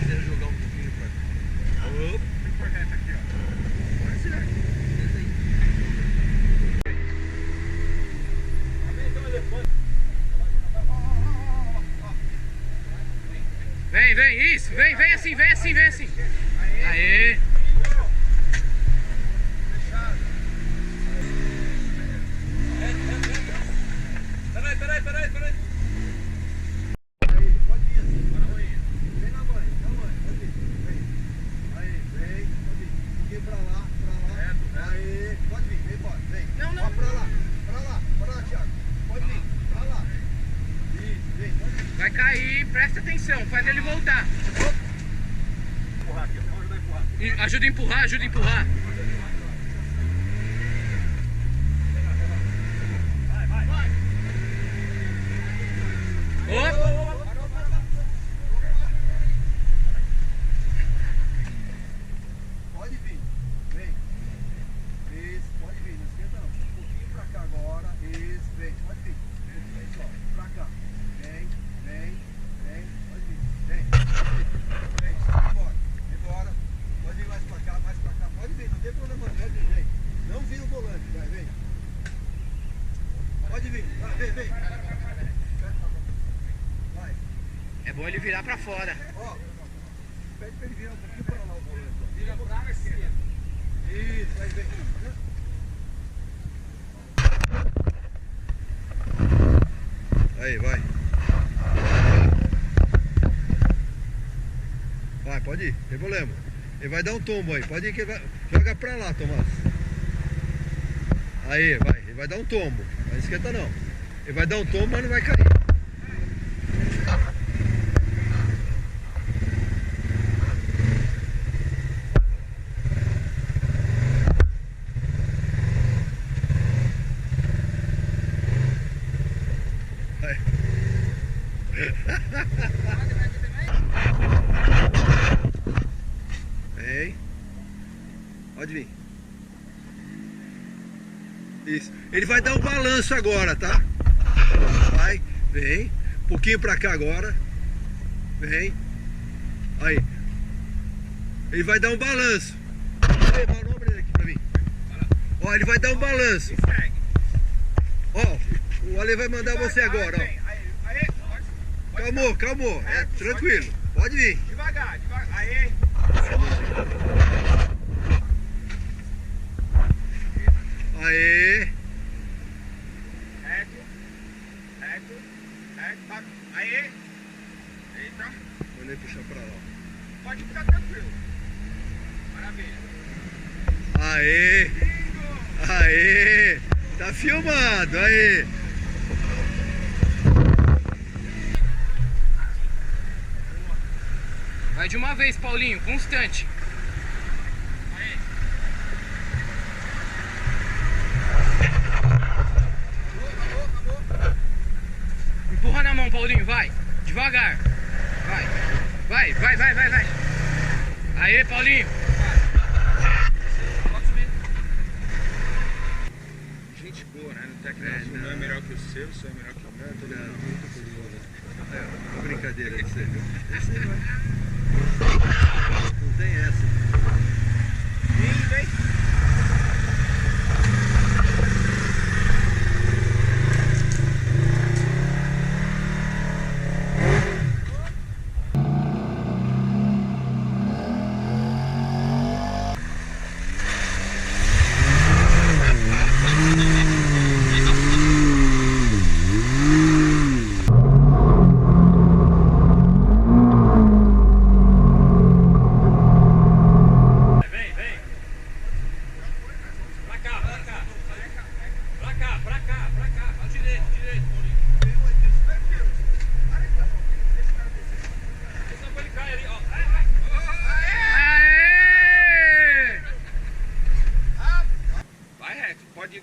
quiser jogar um pouquinho pra cá. Vem por reto aqui, ó. Pode ser. Tem um elefante. Vem, isso, vem assim, vem assim, vem assim. Aê! Peraí. Vai cair, presta atenção, faz ele voltar. Empurrar aqui, vamos ajudar a empurrar. Ajuda a empurrar, ajuda a empurrar. Vai. Opa! Pode vir, vem. Isso, pode vir, não esquenta não. Um pouquinho pra cá agora. Isso, vem, pode vir. Vem só, pra cá. Vem, pode vir. Vem, embora. Pode vir mais pra cá, pode vir, não tem problema não, vem. Não vira o volante, vem. Pode vir, vai, vem. Vai. É bom ele virar pra fora. Ó, pede pra ele virar um pouquinho pra lá o volante. Vira pra esquerda. Isso, aí vem. Aí, vai. Vai, pode ir, não tem problema. Ele vai dar um tombo aí, pode ir que ele vai. Joga pra lá, Tomás. Aí, vai, ele vai dar um tombo. Não esquenta não. Ele vai dar um tombo, mas não vai cair. Vem. Pode vir. Isso. Ele vai dar um balanço agora, tá? Vai, vem. Um pouquinho pra cá agora. Vem. Aí. Ele vai dar um balanço. Aí, dá o nome dele aqui pra mim. Ó, ele vai dar um balanço. Ó, o Ale vai mandar você agora, ó. Calmou. É tranquilo. Pode vir. Devagar. Aê. Aê. Reto. Aê. Eita. Vou nem puxar pra lá. Pode ficar tranquilo. Maravilha. Aê. Tá filmado, aê. Vai de uma vez, Paulinho, constante. Empurra na mão, Paulinho, vai. Devagar. Vai. Aê, Paulinho. Pode subir. Gente boa, né? Não tem aquele não é melhor que o seu é melhor que o meu. Todo mundo. É brincadeira de você, viu? Esse aí vai. Não tem essa. Vem.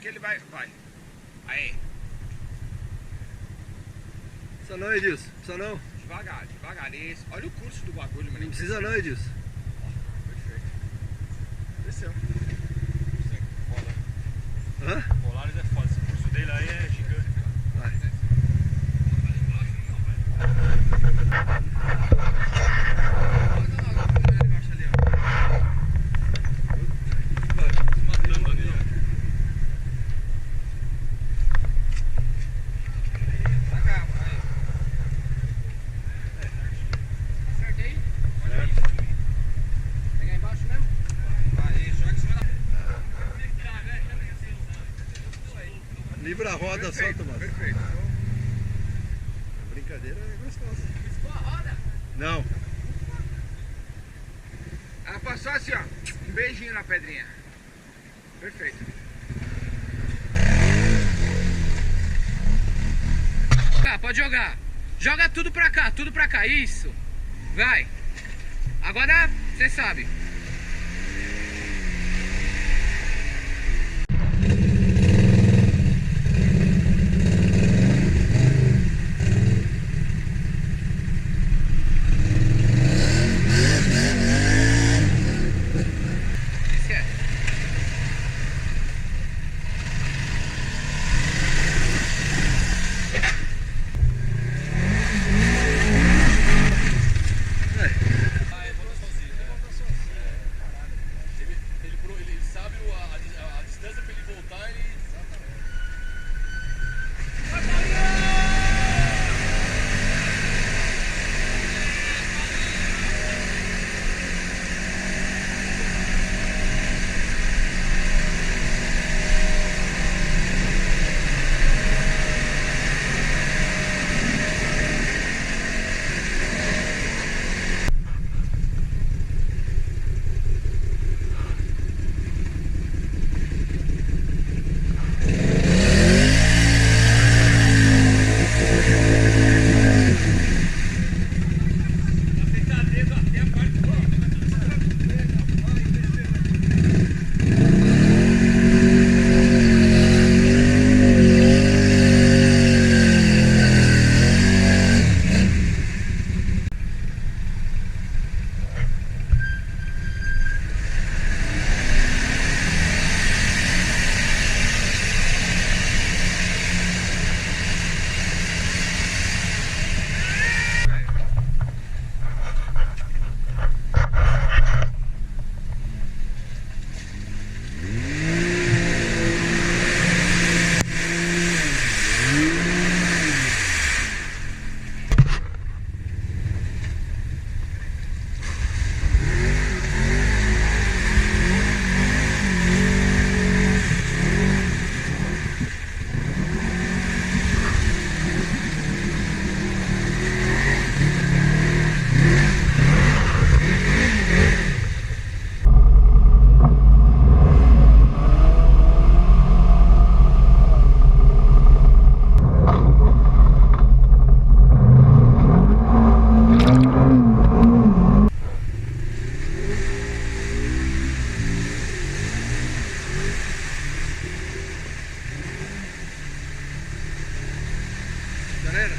Que ele vai. Aí. Precisa não, Edilson. Precisa não. Devagar. Isso. Olha o curso do bagulho, mano. Não precisa não, Edilson. Perfeito. Desceu. Hã? Polaris é foda. Esse curso dele aí é gigante, cara. Vai. Embaixo ali, ó. Matando ali, ó. Saca, aí. Acertei. Pegar embaixo mesmo? Aí, joga em cima da... Livra a roda só, Tomás. Perfeito. A brincadeira é gostosa. Piscou a roda? Não. Ela passou assim, ó. Um beijinho na pedrinha. Perfeito. Pode jogar. Joga tudo pra cá, isso. Vai. Agora você sabe. Ele sabe a distância pra ele voltar, ele... Galera,